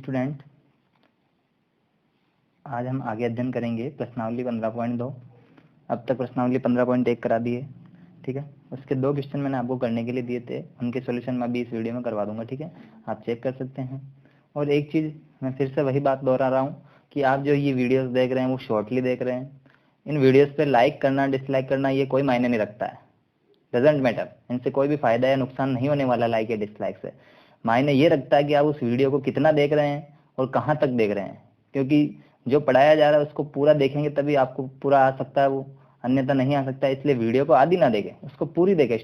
Student, आज हम आगे अध्ययन करेंगे प्रश्नावली 15.2। अब तक प्रश्नावली 15.1 करा दी है, ठीक है। उसके 2 क्वेश्चन मैंने आपको करने के लिए दिए थे, उनके सॉल्यूशन मैं अभी इस वीडियो में करवा दूंगा, ठीक है। आप चेक कर सकते हैं। और एक चीज़ मैं फिर से वही बात दोहरा रहा हूँ कि आप जो ये वीडियोस देख रहे हैं वो शॉर्टली देख रहे हैं। इन वीडियोस पे लाइक करना डिसलाइक करना ये कोई मायने नहीं रखता है, डजेंट मैटर। इनसे कोई भी फायदा या नुकसान नहीं होने वाला लाइक या डिसलाइक से। मायने ये रखता है कि आप उस वीडियो को कितना देख रहे हैं और कहाँ तक देख रहे हैं, क्योंकि जो पढ़ाया जा रहा है उसको पूरा देखेंगे तभी आपको पूरा आ सकता है वो, अन्यथा नहीं आ सकता है। इसलिए वीडियो को आधी ना देखें, उसको पूरी देखें,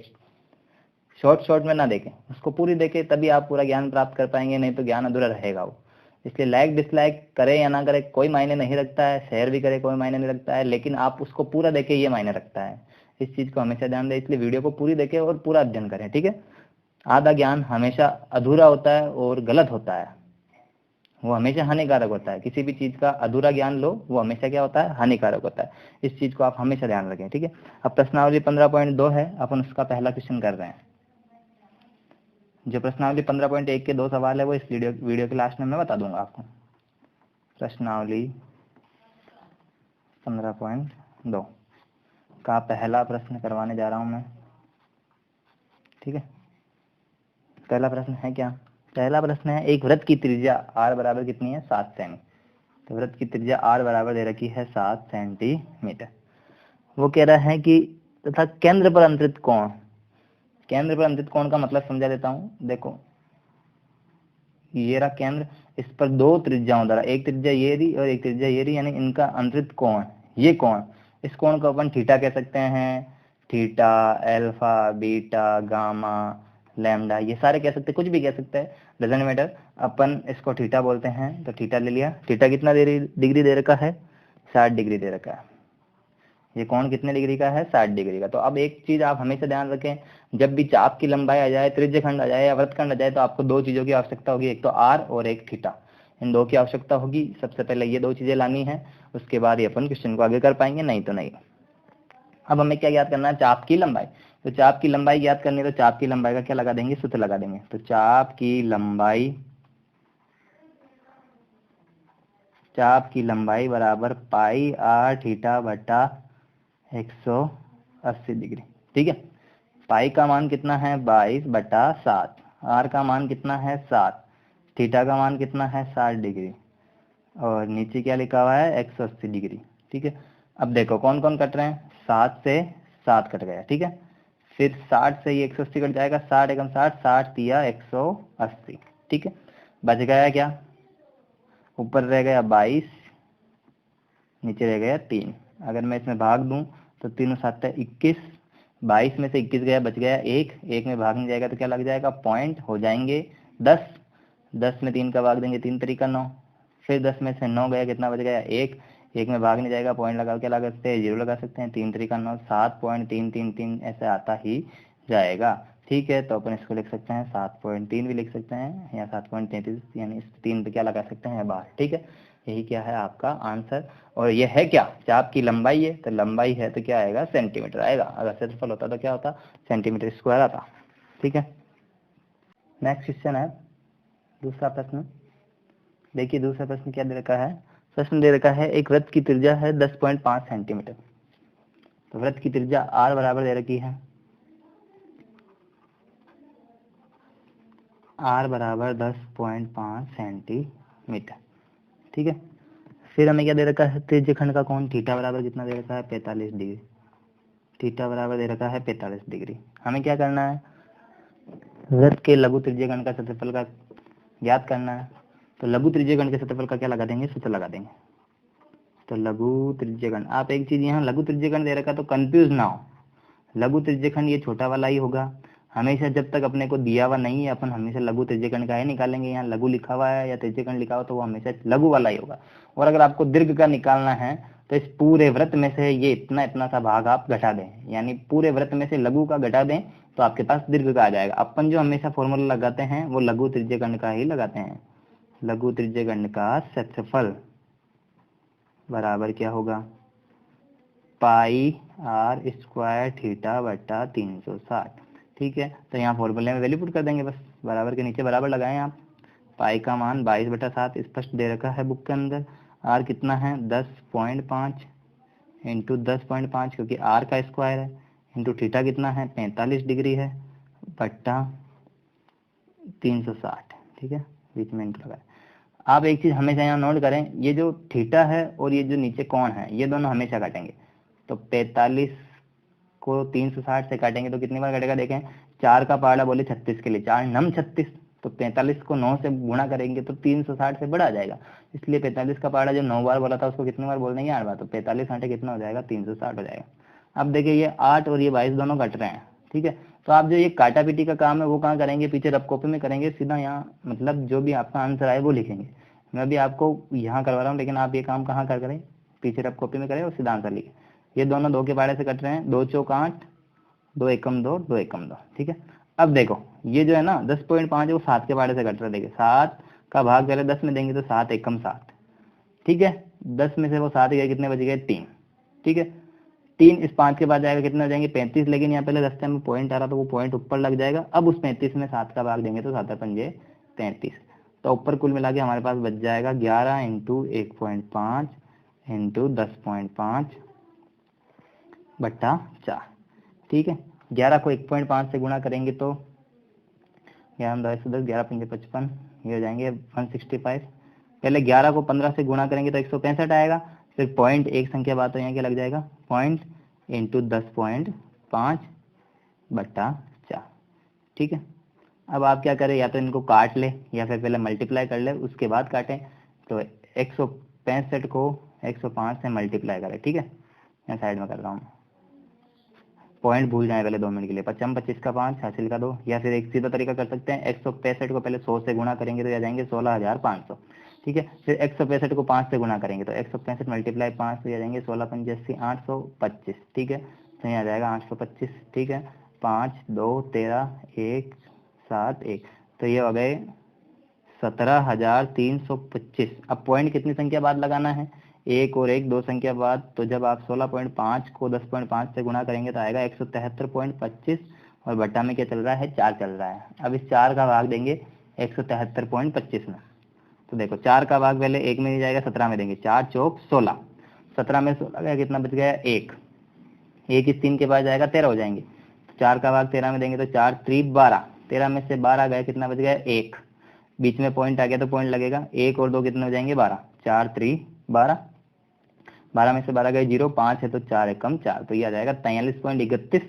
शॉर्ट में ना देखें, उसको पूरी देखें तभी आप पूरा ज्ञान प्राप्त कर पाएंगे, नहीं तो ज्ञान अधूरा रहेगा वो। इसलिए लाइक डिसलाइक करें या ना करें कोई मायने नहीं रखता है, शेयर भी करें कोई मायने नहीं रखता है, लेकिन आप उसको पूरा देखें ये मायने रखता है। इस चीज़ को हमेशा ध्यान दें, इसलिए वीडियो को पूरी देखें और पूरा अध्ययन करें, ठीक है। आधा ज्ञान हमेशा अधूरा होता है और गलत होता है, वो हमेशा हानिकारक होता है। किसी भी चीज़ का अधूरा ज्ञान लो वो हमेशा क्या होता है, हानिकारक होता है। इस चीज़ को आप हमेशा ध्यान रखें, ठीक है। अब प्रश्नावली 15.2 है, अपन उसका पहला क्वेश्चन कर रहे हैं। जो प्रश्नावली 15.1 के 2 सवाल है वो इस वीडियो के लास्ट में मैं बता दूंगा आपको। प्रश्नावली 15.2 का पहला प्रश्न करवाने जा रहा हूं मैं, ठीक है। पहला प्रश्न है क्या? पहला प्रश्न है, एक वृत्त की त्रिज्या r बराबर कितनी है? 7 सेमी। तो वृत्त की त्रिज्या r बराबर दे रखी है 7 सेंटीमीटर। वो कह रहा है कि तथा केंद्र पर अंतरित कोण, केंद्र पर अंतरित कोण का मतलब समझा देता हूं। देखो ये रहा केंद्र, इस पर 2 त्रिज्याओं द्वारा, एक त्रिज्या ये रही और एक त्रिज्या ये रही, यानी इनका अंतरित कोण, ये कोण, इस कोण को अपन थीटा कह सकते हैं। Theta, alpha, beta, gamma, lambda, ये सारे कह सकते हैं, कुछ भी कह सकते हैं, डजंट मैटर। अपन इसको थीटा बोलते हैं, तो थीटा ले लिया। थीटा कितना डिग्री दे रखा है? 60 डिग्री दे रखा है। ये कोण कितने डिग्री का है? 60 डिग्री का। तो अब एक चीज आप हमेशा ध्यान रखें, जब भी चाप की लंबाई आ जाए, त्रिज्यखंड आ जाए या वृत्तखंड आ जाए, तो आपको 2 चीजों की आवश्यकता होगी, एक तो आर और एक थीटा। इन 2 की आवश्यकता होगी। सबसे पहले ये 2 चीजें लानी है, उसके बाद ही अपन क्वेश्चन को आगे कर पाएंगे, नहीं तो नहीं। अब हमें क्या ज्ञात करना है? चाप की लंबाई। तो चाप की लंबाई ज्ञात करनी है, तो चाप की लंबाई का क्या लगा देंगे? सूत्र लगा देंगे। तो चाप की लंबाई बराबर पाई आर थीटा बटा 180 डिग्री, ठीक है। पाई का मान कितना है? 22/7। आर का मान कितना है? 7। थीटा का मान कितना है? 60 डिग्री। और नीचे क्या लिखा हुआ है? 180 डिग्री, ठीक है। अब देखो कौन कौन कट रहे हैं? 7 से 7 कट गया, ठीक है। फिर 60 से ये 180 कट जाएगा, 60 एकम 60, 60 तिया 180, ठीक है। बच गया क्या? ऊपर रह गया 22, नीचे रह गया 3। अगर मैं इसमें भाग दूं तो 3 7 21, 22 में से 21 गया, बच गया 1 में भाग नहीं जाएगा तो क्या लग जाएगा? पॉइंट हो जाएंगे 10। 10 में 3 का भाग देंगे, 3 तरीका 9। फिर 10 में से 9 गया, कितना बच गया? 1 में भाग नहीं जाएगा, पॉइंट लगा, क्या लगा सकते हैं? 0 लगा सकते हैं। 3 तरीका 9, 7.333 ऐसे आता ही जाएगा, ठीक है। तो अपन इसको लिख सकते हैं 7.3 भी लिख सकते हैं, या 7.33, यानी इस 3 पे क्या लगा सकते हैं? बार, ठीक है। यही क्या है आपका आंसर। और ये है क्या? चाप की लंबाई है, तो लंबाई है तो क्या आएगा? सेंटीमीटर आएगा। अगर क्षेत्रफल होता तो क्या होता? सेंटीमीटर स्क्वायर आता, ठीक है। नेक्स्ट क्वेश्चन है दूसरा प्रश्न। देखिए दूसरा प्रश्न क्या दे रखा है? प्रश्न दे रखा है, एक वृत्त की त्रिज्या है 10.5 सेंटीमीटर। तो वृत्त की त्रिज्या आर बराबर दे रखी है, आर बराबर 10.5 सेंटीमीटर, ठीक है। फिर हमें क्या दे रखा है? त्रिज्यखंड का कोण थीटा बराबर कितना दे रखा है? 45 डिग्री। थीटा बराबर दे रखा है 45 डिग्री। हमें क्या करना है? वृत्त के लघु त्रिज्यखंड का क्षेत्रफल का ज्ञात करना है। तो लघु त्रिज्यखंड के क्षेत्रफल का क्या लगा देंगे? सूत्र लगा देंगे। तो लघु त्रिज्यखंड, आप एक चीज यहाँ लघु त्रिज्यखंड दे रखा तो कंफ्यूज ना हो, लघु त्रिज्यखंड ये छोटा वाला ही होगा हमेशा। जब तक अपने को दिया हुआ नहीं है, अपन हमेशा लघु त्रिज्यखंड का ही निकालेंगे। यहाँ लघु लिखा हुआ है या त्रिज्यखंड लिखा हुआ तो वो हमेशा लघु वाला ही होगा। और अगर आपको दीर्घ का निकालना है तो इस पूरे वृत्त में से ये इतना इतना सा भाग आप घटा दें, यानी पूरे वृत्त में से लघु का घटा दें तो आपके पास दीर्घ का आ जाएगा। अपन जो हमेशा फॉर्मूला लगाते हैं वो लघु त्रिज्यखंड का ही लगाते हैं। लघु त्रिज्यखंड का क्षेत्रफल बराबर क्या होगा? पाई आर स्क्वायर थीटा बटा 360, ठीक है। तो यहाँ फॉर्मूले में वैल्यू पुट कर देंगे बस, बराबर के नीचे बराबर लगाएं आप। पाई का मान 22/7 स्पष्ट दे रखा है बुक के अंदर। आर कितना है 10.5 इंटू 10.5 क्योंकि आर का स्क्वायर है, इंटू थीटा कितना है 45 डिग्री है बट्टा 360। ठीक है, बीच में इंटू लगाए। आप एक चीज़ हमेशा यहाँ नोट करें, ये जो थीटा है और ये जो नीचे कोण है ये दोनों हमेशा काटेंगे। तो 45 को 360 से काटेंगे तो कितनी बार कटेगा देखें, 4 का पहाड़ा बोले 36 के लिए, 4 नम 36, तो 45 को 9 से गुणा करेंगे तो 360 से बड़ा आ जाएगा। इसलिए 45 का पहाड़ा जो 9 बार बोला था उसको कितनी बार बोल देंगे 8 बार, तो 45 घंटे कितना हो जाएगा 360 हो जाएगा। अब देखिए ये 8 और ये 22 दोनों कट रहे हैं। ठीक है, तो आप जो ये काटा पीटी का काम है वो कहाँ करेंगे, पीछे रफ कॉपी में करेंगे, सीधा यहाँ मतलब जो भी आपका आंसर आए वो लिखेंगे। मैं भी आपको यहाँ करवा रहा हूँ लेकिन आप ये काम कहाँ कर करें, पीछे रफ कॉपी में करें और सीधा आंसर लिखें। ये दोनों 2 के पहाड़े से कट रहे हैं, 2 चौक 8, 2 एकम 2, 2 एकम 2। ठीक है, अब देखो ये जो है ना 10.5 है वो 7 के पहाड़े से कट रहा है। देखिए 7 का भाग पहले 10 में देंगे तो 7 एकम 7। ठीक है, 10 में से वो 7 गए, कितने बच गए 3। ठीक है, 3 इस 5 के बाद जाएगा, कितने हो जाएंगे 35, लेकिन यहाँ पहले रास्ते में पॉइंट आ रहा तो वो पॉइंट ऊपर लग जाएगा। अब उस 35 में 7 का भाग देंगे तो 7 पंजे 33, तो ऊपर कुल मिला के हमारे पास बच जाएगा 11 इंटू 1.5 इंटू 10.5 बट्टा 4। ठीक है, 11 को 1.5 से गुणा करेंगे तो 11 10 11 पंजे 55, ये हो जाएंगे 165। पहले 11 को 15 से गुणा करेंगे तो 165 आएगा। फिर पॉइंट एक संख्या बात तो यहाँ क्या लग जाएगा, पॉइंट इंटू 10.5 बट्टा 4। ठीक है, अब आप क्या करें, या तो इनको काट ले या फिर पहले मल्टीप्लाई कर ले उसके बाद काटें। तो 165 को 105 से मल्टीप्लाई करें। ठीक है, मैं साइड में कर रहा हूँ, पॉइंट भूल जाए पहले 2 मिनट के लिए। 55 25 का 5 हासिल का 2, या फिर एक सीधा तरीका कर सकते हैं, 165 को पहले 100 से गुणा करेंगे तो आ जाएंगे 16,500। ठीक है, फिर 165 को 5 से गुणा करेंगे तो 165 मल्टीप्लाई 5 तो आ जाएंगे 16 85 825। ठीक है, तो यहाँ आ जाएगा 825। ठीक है, 5 2 13 1 7 1, तो ये हो गए 17,325। अब पॉइंट कितनी संख्या बाद लगाना है, 1 और 1 2 संख्या बाद। तो जब आप 16.5 को 10.5 से गुणा करेंगे तो आएगा 173.25, और बट्टा में क्या चल रहा है 4 चल रहा है। अब इस 4 का भाग देंगे 173.25 में। तो देखो 4 का भाग पहले 1 में नहीं जाएगा, 17 में देंगे, 4 चौक 16, 17 में 16 गया, कितना बच गया 1, 1 इस 3 के बाद जाएगा 13 हो जाएंगे। 4 का भाग 13 में देंगे तो 4 3 12, 13 में से 12 गए, कितना बच गया 1, बीच में पॉइंट आ गया तो पॉइंट लगेगा, 1 और 2 कितने हो जाएंगे 12, 4 3 12, 12 में से 12 गए 0, 5 है तो 4 एकम 4, तो ये आ जाएगा 43.31।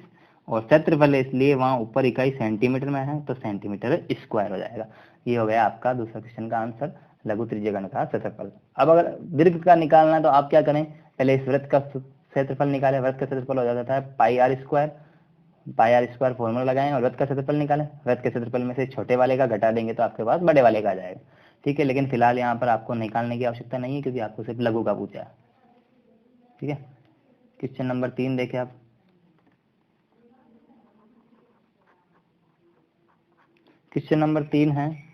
और क्षेत्रफल इसलिए वहाँ ऊपर इकाई सेंटीमीटर में है तो सेंटीमीटर स्क्वायर हो जाएगा। ये हो गया आपका दूसरा क्वेश्चन का आंसर, लघु त्रिज्यखंड का क्षेत्रफल। अब अगर दीर्घ का निकालना है तो आप क्या करें, पहले इस वृत्त का क्षेत्रफल निकालें। वृत्त का क्षेत्रफल हो जाता है पाई आर स्क्वायर फॉर्मूला लगाएं और वृत्त का क्षेत्रफल निकालें। वृत्त के क्षेत्रफल में से छोटे वाले का घटा देंगे तो आपके पास बड़े वाले का आ जाएगा। ठीक है, लेकिन फिलहाल यहाँ पर आपको निकालने की आवश्यकता नहीं है क्योंकि आपको सिर्फ लघु का पूछा है। ठीक है, क्वेश्चन नंबर 3 देखें आप। क्वेश्चन नंबर 3 है,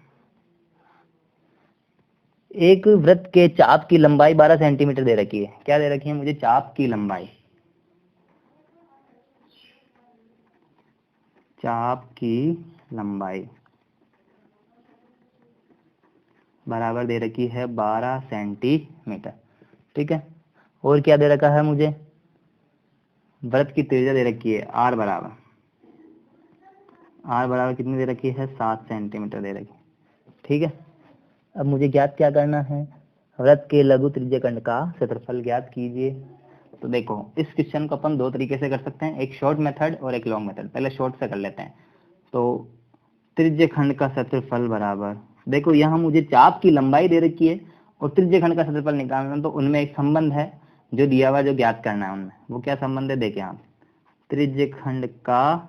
एक वृत्त के चाप की लंबाई 12 सेंटीमीटर दे रखी है। क्या दे रखी है मुझे, चाप की लंबाई, चाप की लंबाई बराबर दे रखी है 12 सेंटीमीटर। ठीक है, और क्या दे रखा है मुझे, वृत्त की त्रिज्या दे रखी है आर बराबर कितनी दे रखी है 7 सेंटीमीटर दे रखी है। ठीक है, अब मुझे ज्ञात क्या करना है, वृत्त के लघु त्रिज्यखंड का क्षेत्रफल ज्ञात कीजिए। तो देखो इस क्वेश्चन को अपन 2 तरीके से कर सकते हैं, एक शॉर्ट मेथड और एक लॉन्ग मेथड। पहले शॉर्ट से कर लेते हैं। तो त्रिज्यखंड का क्षेत्रफल बराबर, देखो यहाँ मुझे चाप की लंबाई दे रखी है और त्रिज्यखंड का क्षेत्रफल निकालना है, तो उनमें एक संबंध है जो दिया हुआ जो ज्ञात करना है उनमें, वो क्या संबंध है देखें आप, त्रिज्यखंड का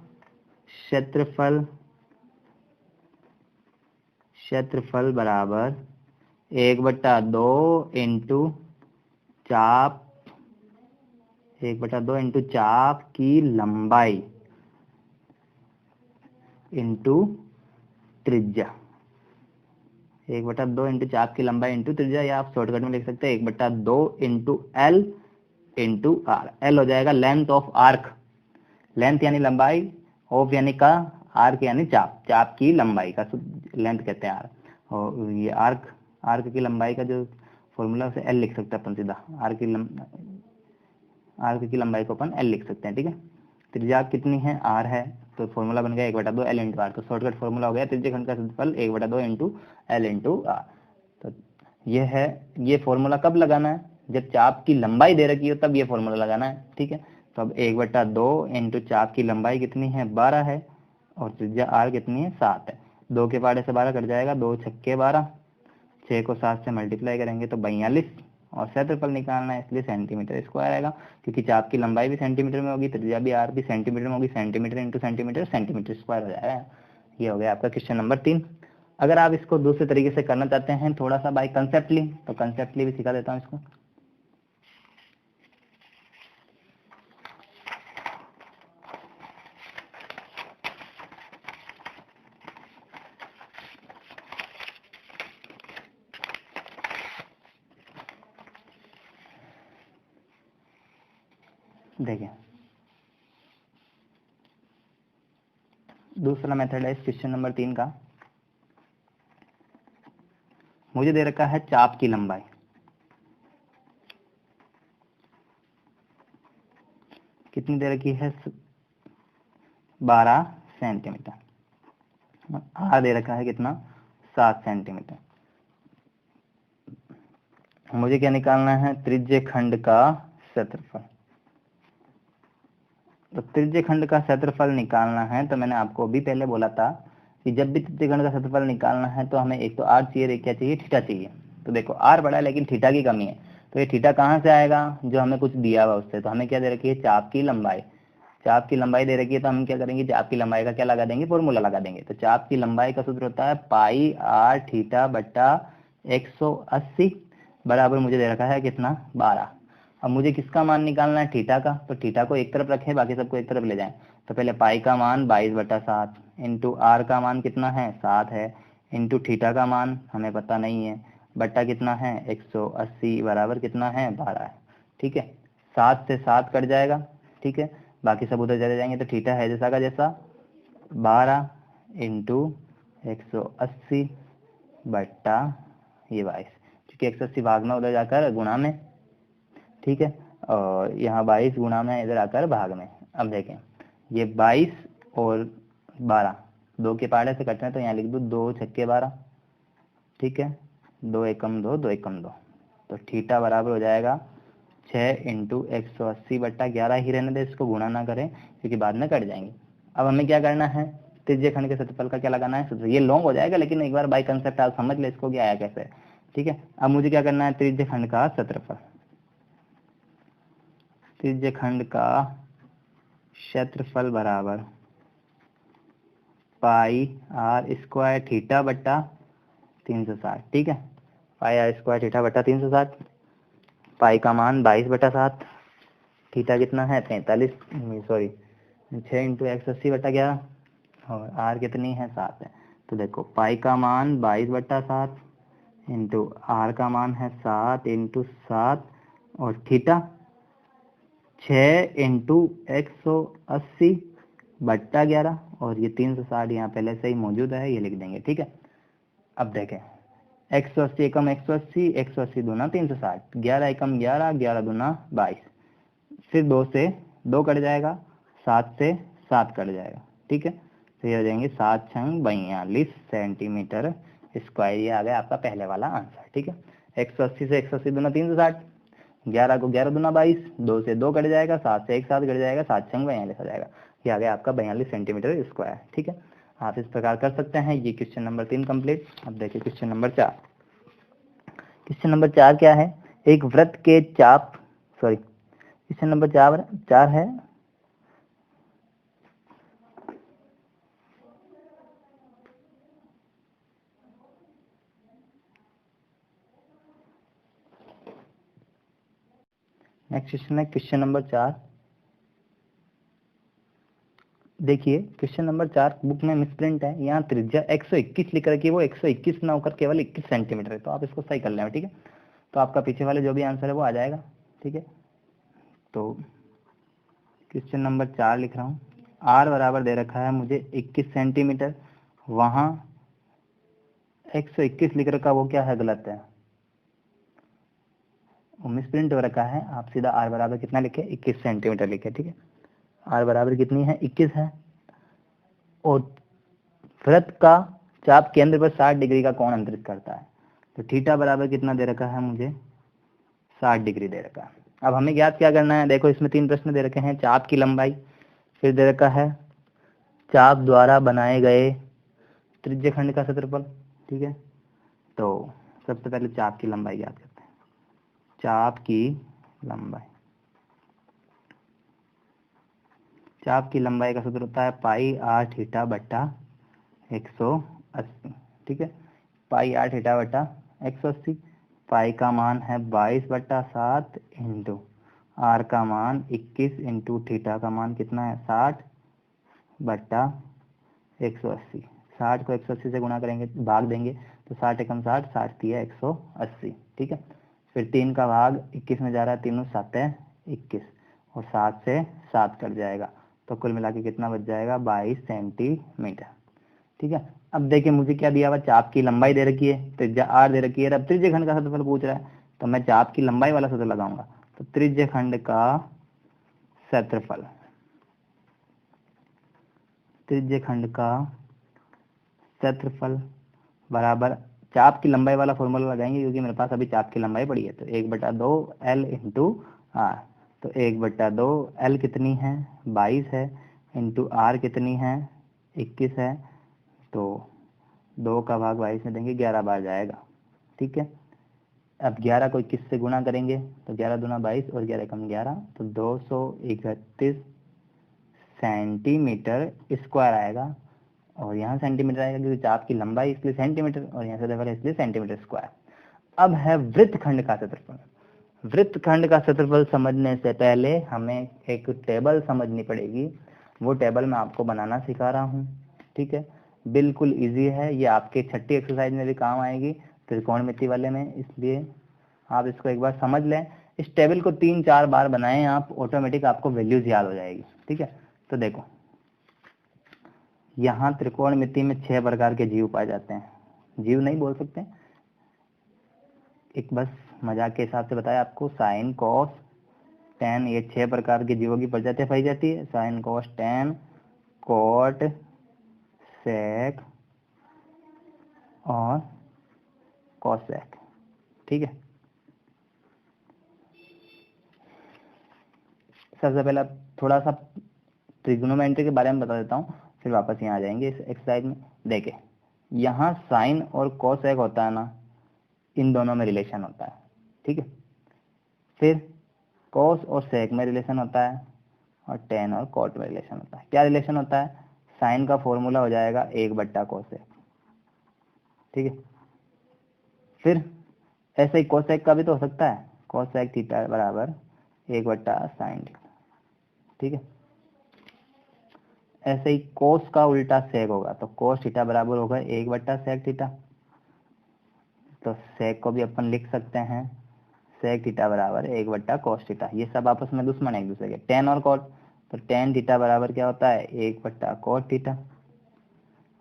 क्षेत्रफल बराबर 1/2 इंटू चाप 1/2 इंटू चाप की लंबाई इंटू त्रिज्या, 1/2 इंटू चाप की लंबाई इंटू त्रिज्या, या आप शॉर्टकट में लिख सकते हैं 1/2 into L into R. L हो जाएगा लेंथ ऑफ आर्क, लेंथ यानी लंबाई, ऑफ यानी का, आर्क यानी चाप, चाप की लंबाई का लेंथ कहते हैं आर, और ये आर्क आर्क की लंबाई का जो फॉर्मूला उसे एल लिख सकते हैं अपन सीधा, आर्क की लंबाई को अपन एल लिख सकते हैं, ठीक है। त्रिज्या कितनी है, आर है, तो फॉर्मूला बन गया 1/2 एल इंटू आर। तो शॉर्टकट फॉर्मूला हो गया त्रिज्य खंड का क्षेत्रफल 1/2 इंटू एल इंटू आर। तो ये है, ये फॉर्मूला कब लगाना है, जब चाप की लंबाई दे रखी हो तब ये फॉर्मूला लगाना है, ठीक है। तो अब 1/2 इंटू चाप की लंबाई कितनी है 12 है, और त्रिज्या आर कितनी है 7 है। 2 के पाड़े से 12 कट जाएगा, 2 छक्के 12, 6 को 7 से मल्टीप्लाई करेंगे तो 42, और क्षेत्रफल निकालना है इसलिए सेंटीमीटर स्क्वायर आएगा, क्योंकि चाप की लंबाई भी सेंटीमीटर में होगी, त्रिज्या भी आर भी सेंटीमीटर में होगी, centimetre into centimetre, centimetre square हो जाएगा। ये हो गया आपका क्वेश्चन नंबर 3। अगर आप इसको दूसरे तरीके से करना चाहते हैं थोड़ा सा बाय कंसेप्टली, तो कंसेप्टली भी सिखा देता हूँ इसको। देखिए दूसरा मेथड है इस क्वेश्चन नंबर 3 का। मुझे दे रखा है चाप की लंबाई, कितनी दे रखी है 12 सेंटीमीटर, आर दे रखा है कितना 7 सेंटीमीटर। मुझे क्या निकालना है, त्रिज्य खंड का क्षेत्रफल। तो त्रिज्य खंड का क्षेत्रफल निकालना है तो मैंने आपको अभी पहले बोला था कि जब भी त्रिज्य खंड का क्षेत्रफल निकालना है तो हमें एक तो आर चाहिए, एक क्या चाहिए, थीटा चाहिए। तो देखो आर बड़ा है लेकिन थीटा की कमी है, तो ये थीटा कहाँ से आएगा, जो हमें कुछ दिया हुआ उससे। तो हमें क्या दे रखी है, चाप की लंबाई, चाप की लंबाई दे रखी है, तो हम क्या करेंगे, चाप की लंबाई का क्या लगा देंगे, फॉर्मूला लगा देंगे। तो चाप की लंबाई का सूत्र होता है पाई आर थीटा बट्टा 180 बराबर मुझे दे रखा है कितना 12। अब मुझे किसका मान निकालना है, थीटा का। तो थीटा को एक तरफ रखें, बाकी सबको एक तरफ ले जाएं। तो पहले पाई का मान 22/7 इंटू आर का मान कितना है 7 है, इंटू थीटा का मान हमें पता नहीं है, बट्टा कितना है 180 बराबर कितना है 12 है, ठीक है। 7 से 7 कट जाएगा, ठीक है, बाकी सब उधर चले जाएंगे। तो थीटा है जैसा का जैसा 12 इंटू 180 बट्टा ये 22, क्योंकि 180 भाग में उधर जाकर गुणा में, ठीक है, और यहाँ 22 गुणा में इधर आकर भाग में। अब देखें ये 22 और 12 2 के पहाड़े से कट रहे हैं, तो यहाँ लिख दो 2 छक्के 12, ठीक है, 2 एकम 2, 2 एकम 2। तो थीटा बराबर हो जाएगा 6 इंटू 180/11 ही रहने दे, इसको गुणा ना करें क्योंकि बाद में कट जाएंगे। अब हमें क्या करना है, त्रिज्य खंड के क्षेत्रफल का क्या लगाना है सूत्र। ये लॉन्ग हो जाएगा लेकिन एक बार बाई कंसेप्ट आप समझ ले इसको क्या आया कैसे, ठीक है। अब मुझे क्या करना है, त्रिज्य खंड का क्षेत्रफल, त्रिज्य खंड का क्षेत्रफल बराबर पाई आर स्क्वायर थीटा बट्टा 360, ठीक है, पाई आर स्क्वायर थीटा बट्टा 360। पाई का मान 22/7, थीटा कितना है 43, सॉरी 6 इंटू 180/11, और आर कितनी है 7 है। तो देखो पाई का मान 22/7 इंटू आर का मान है 7 इंटू 7, और थीटा 6 इंटू 180/11, और ये 360 यहाँ पहले से ही मौजूद है, ये लिख देंगे, ठीक है। अब देखें 180 एकम 180, 180 दूना 360, 11 एकम 11, 11 दूना 22, फिर 2 से 2 कट जाएगा, 7 से 7 कट जाएगा, ठीक है। तो ये हो जाएंगे 7 छंग 42 सेंटीमीटर स्क्वायर। ये आ गया आपका पहले वाला आंसर, ठीक है। 180 से 180 दूना 360, 11 को 11 दूना 22, 2 से 2 कट जाएगा, 7 से 1 7 कट जाएगा, 7 छंग 42 आ जाएगा। ये आ गया आपका 42 सेंटीमीटर स्क्वायर, ठीक है। आप इस प्रकार कर सकते हैं। ये क्वेश्चन नंबर 3 कंप्लीट। अब देखिए क्वेश्चन नंबर 4। क्वेश्चन नंबर 4 क्या है, एक वृत्त के चाप, सॉरी क्वेश्चन नंबर 4 है, नेक्स्ट क्वेश्चन है क्वेश्चन नंबर 4। देखिए क्वेश्चन नंबर 4 बुक में मिसप्रिंट है, यहाँ त्रिज्या 121 लिख रखी है, वो 121 ना होकर केवल 21 सेंटीमीटर है, तो आप इसको सही कर लें, ठीक है। तो आपका पीछे वाले जो भी आंसर है वो आ जाएगा, ठीक है। तो क्वेश्चन नंबर 4 लिख रहा हूँ, आर बराबर दे रखा है मुझे 21 सेंटीमीटर, वहाँ 121 लिख रखा, वो क्या है, गलत है, वो मिसप्रिंट हो रखा है। आप सीधा आर बराबर कितना लिखे, 21 सेंटीमीटर लिखे, ठीक है। आर बराबर कितनी है, 21 है। और वृत्त का चाप केंद्र पर 60 डिग्री का कोण अंतरित करता है। तो थीटा बराबर कितना दे रखा है मुझे, 60 डिग्री दे रखा है। अब हमें ज्ञात क्या करना है, देखो इसमें 3 प्रश्न दे रखे हैं। चाप की लंबाई, फिर दे रखा है चाप द्वारा बनाए गए त्रिज्य खंड का क्षेत्रफल, ठीक है। तो सबसे पहले चाप की लंबाई ज्ञात करते हैं। चाप की लंबाई, चाप की लंबाई का सूत्र होता है पाई आर थीटा बट्टा 180, ठीक है। पाई आर थीटा बट्टा 180। पाई का मान है 22/7 इंटू आर का मान 21 इंटू थीटा का मान कितना है 60/180। 60 को 180 से गुणा करेंगे, भाग देंगे तो 60 एकम 60, 60 दिया 180, ठीक है। फिर 3 का भाग 21 में जा रहा है, 3 7 है 21, और 7 से 7 कट जाएगा, तो कुल मिला के कितना बच जाएगा, 22 सेंटीमीटर, ठीक है। अब देखिए मुझे क्या दिया हुआ, चाप की लंबाई दे रखी है, त्रिज्या आर दे रखी है, अब त्रिज्य खंड का क्षेत्रफल पूछ रहा है, तो मैं चाप की लंबाई वाला सूत्र लगाऊंगा। तो त्रिज्य खंड का क्षेत्रफल, त्रिज्य खंड का क्षेत्रफल बराबर चाप की लंबाई वाला फॉर्मूला लगाएंगे, क्योंकि मेरे पास अभी चाप की लंबाई पड़ी है। तो 1/2 L इंटू आर, तो 1/2 L कितनी है 22 है, इंटू आर कितनी है 21 है, तो 2 का भाग 22 में देंगे, 11 बार जाएगा, ठीक है। अब 11 को 21 से गुणा करेंगे, तो 11 दूना 22 और 11 कम 11, तो 231 सेंटीमीटर स्क्वायर आएगा। और यहाँ सेंटीमीटर आएगा क्योंकि चाप की लंबाई इसलिए सेंटीमीटर, और यहाँ क्षेत्रफल इसलिए सेंटीमीटर स्क्वायर। अब है वृत्तखंड का क्षेत्रफल। वृत्तखंड का क्षेत्रफल समझने से पहले हमें एक टेबल समझनी पड़ेगी। वो टेबल मैं आपको बनाना सिखा रहा हूँ, ठीक है। बिल्कुल इजी है, ये आपके छठी एक्सरसाइज में भी काम आएगी, त्रिकोणमिति वाले में, इसलिए आप इसको एक बार समझ लें। इस टेबल को 3-4 बार बनाएं आप, ऑटोमेटिक आपको वैल्यूज याद हो जाएगी, ठीक है। तो देखो यहाँ त्रिकोणमिति में 6 प्रकार के जीव पाए जाते हैं, जीव नहीं बोल सकते, एक बस मजाक के हिसाब से बताया आपको। साइन कॉस टेन, ये 6 प्रकार के जीवों की प्रजातियां पाई जाती है। साइन कॉस टेन, कॉट, सेक और कॉसेक, ठीक है। सबसे पहले थोड़ा सा ट्रिग्नोमेट्री के बारे में बता देता हूँ, फिर वापस यहाँ आ जाएंगे इस एक्सरसाइज में। देखें यहाँ साइन और कॉसेक होता है ना, इन दोनों में रिलेशन होता है, ठीक है। फिर कॉस और सेक में रिलेशन होता है, और टेन और कॉट में रिलेशन होता है। क्या रिलेशन होता है, साइन का फॉर्मूला हो जाएगा 1/cosec, ठीक है। फिर ऐसे ही कोसेक का भी तो हो सकता है, कोसेक थीटा बराबर 1/sin थीटा, ठीक है। ऐसे ही कोस का उल्टा सेक होगा, तो कोस थीटा बराबर होगा 1/sec थीटा। तो सेक को भी अपन लिख सकते हैं सेक थीटा बराबर 1/cos थीटा। ये सब आपस में दुश्मन है एक दूसरे के। टेन और कॉट, तो टेन थीटा बराबर क्या होता है 1/cot थीटा,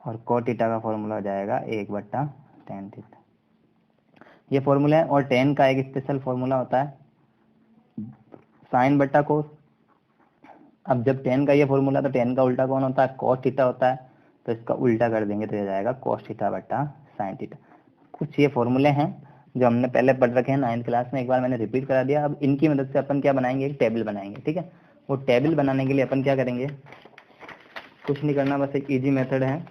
और cot थीटा का फॉर्मूला हो जाएगा 1/tan थीटा। ये फॉर्मूला है। और टेन का एक स्पेशल फॉर्मूला होता है sin/cos। अब जब टेन का ये फॉर्मूला, तो टेन का उल्टा कौन होता है, cos थीटा होता है, तो इसका उल्टा कर देंगे तो ये जाएगा cos थीटा/sin थीटा। कुछ ये फॉर्मूले हैं जो हमने पहले पढ़ रखे हैं 9th क्लास में, एक बार मैंने रिपीट करा दिया। अब इनकी मदद से अपन क्या बनाएंगे, एक टेबल बनाएंगे, ठीक है। वो टेबल बनाने के लिए अपन क्या करेंगे, कुछ नहीं करना, बस एक इजी मेथड है,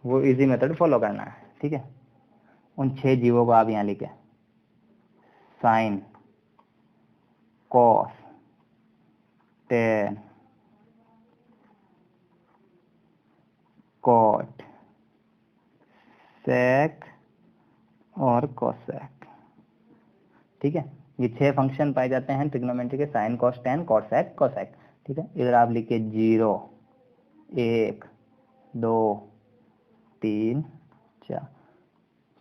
वो इजी मेथड फॉलो करना है, ठीक है। उन 6 जीवों को आप यहाँ लिखे, साइन, कॉस, टेन, कॉट, सेक और कोसेक, ठीक है। ये 6 फंक्शन पाए जाते हैं ट्रिग्नोमेट्री के, साइन, कॉस, टेन, कॉट, सेक, कोसेक, ठीक है। इधर आप लिखिए 0, 1, 2, 3, 4।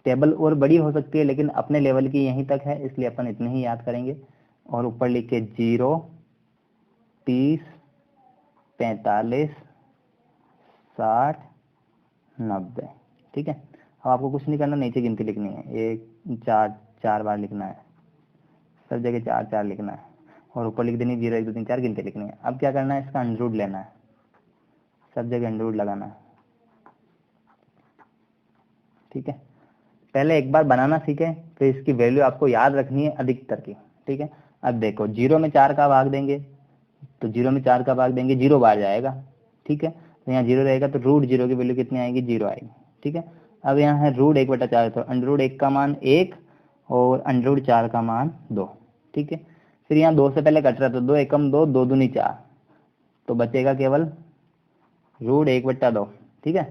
टेबल और बड़ी हो सकती है, लेकिन अपने लेवल की यहीं तक है, इसलिए अपन इतने ही याद करेंगे। और ऊपर लिखिए 0, 30, 45, 60, 90, ठीक है। अब आपको कुछ नहीं करना, नीचे गिनती लिखनी है, 1 4 4 बार लिखना है, सब जगह 4 4 लिखना है, और ऊपर लिख देनी 0 1 2 3 4 गिनती लिखनी है। अब क्या करना है, इसका अंडर रूट लेना है, सब जगह अंडर रूट लगाना है। ठीक है, पहले एक बार बनाना सीखे, फिर इसकी वैल्यू आपको याद रखनी है अधिकतर की। ठीक है, अब देखो 0 में 4 का भाग देंगे, तो 0 में 4 का भाग देंगे 0 बार जाएगा। ठीक है, तो यहाँ 0 रहेगा, तो रूट 0 की वैल्यू कितनी आएगी, 0 आएगी। ठीक है, अब यहाँ है रूट 1/4, तो अंडर रूट 1 का मान 1 और अंडर रूट 4 का मान 2। ठीक है, फिर यहाँ 2 से पहले कट रहा, तो 2 एकम 2, 2 दूनी 4, तो बचेगा केवल रूट 1/2। ठीक है,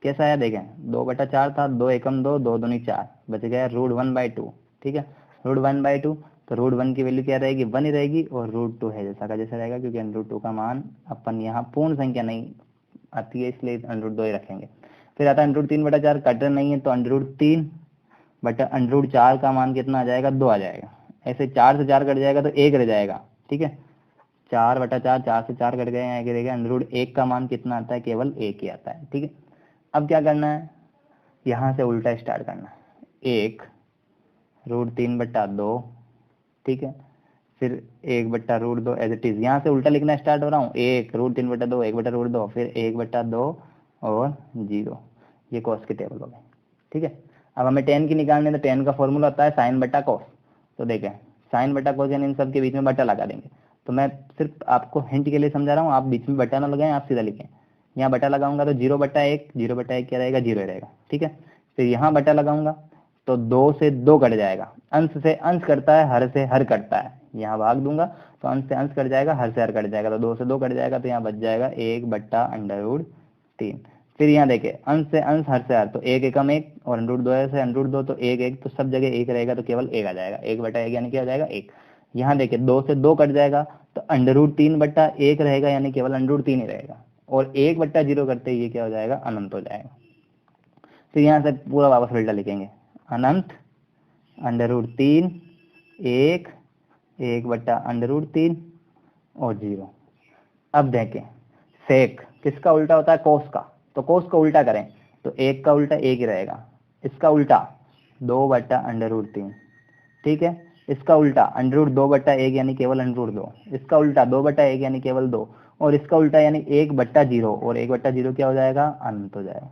कैसा है देखें, 2/4 था, 2 एकम 2, 2 दूनी 4, बच गया रूट 1/2। ठीक है, रूट 1/2, तो रूट 1 की वैल्यू क्या रहेगी, 1 ही रहेगी, और रूट 2 है जैसा का जैसा रहेगा, क्योंकि अंडर रूट 2 का मान अपन यहाँ पूर्ण संख्या नहीं आती है, इसलिए अंडर रूट 2 ही रखेंगे। फिर आता है अंडर रूट 3/4, कटर नहीं है, तो अंडर रूट 3 बटा अंडर रूट 4 का मान कितना आ जाएगा, 2 आ जाएगा। ऐसे 4 से 4 कट जाएगा तो 1 रह जाएगा। ठीक है, 4/4, 4 से 4 कट गए, यहाँ गिरेगा, अंडर रूट 1 का मान कितना आता है, केवल 1 ही आता है। ठीक है, अब क्या करना है, यहाँ से उल्टा स्टार्ट करना है, 1 रूट 3/2। ठीक है, फिर 1/√2 एज इट इज, यहाँ से उल्टा लिखना स्टार्ट हो रहा हूँ, 1 रूट 3/2, 1/√2, फिर 1/2 और 0, ये कॉस के टेबल हो गए। ठीक है, अब हमें टेन की निकालने, तो टेन का फॉर्मूला होता है साइन बटा कॉस। तो देखें साइन बटा कॉस, यानी इन सब के बीच में बटा लगा देंगे। तो मैं सिर्फ आपको हिंट के लिए समझा रहा हूँ, आप बीच में बटा ना लगाएं, आप सीधा लिखें। यहाँ बटा लगाऊंगा तो 0/1, 0/1 क्या रहेगा, 0 रहेगा। ठीक है, फिर यहाँ बटा लगाऊंगा तो 2 से 2 कट जाएगा, अंश से अंश कटता है, हर से हर कटता है, यहाँ भाग दूंगा तो अंश से अंश कट जाएगा, हर से हर कट जाएगा, तो 2 से 2 कट जाएगा, तो यहाँ बच जाएगा 1/√3। फिर यहाँ देखे अंश से अंश, हर से हर, तो 1 एकम 1, और अंडर रूट 2 से अंडर रूट 2, तो 1 1, तो सब जगह 1 रहेगा, तो केवल 1 आ जाएगा, 1/1 यानी क्या हो जाएगा, 1। यहाँ देखे 2 से 2 कट जाएगा, तो अंडर रूट 3/1 रहेगा, यानी केवल अंडर रूट 3 ही रहेगा, और 1/0 करते ही ये क्या हो जाएगा, अनंत हो जाएगा। तो यहाँ से पूरा वापस उल्टा लिखेंगे, अनंत अंडर रूट 3, 1, 1/√3 और 0। अब देखें सेक किसका उल्टा होता है, कोस का, तो कोस को उल्टा करें तो 1 का उल्टा 1 ही रहेगा, इसका उल्टा 2/√3। ठीक है, इसका उल्टा अंडर रूट 2/1 यानी केवल अंडर रूट 2, इसका उल्टा 2/1 यानी केवल 2, और इसका उल्टा यानी 1/0, और 1/0 क्या हो जाएगा, अनंत हो जाएगा।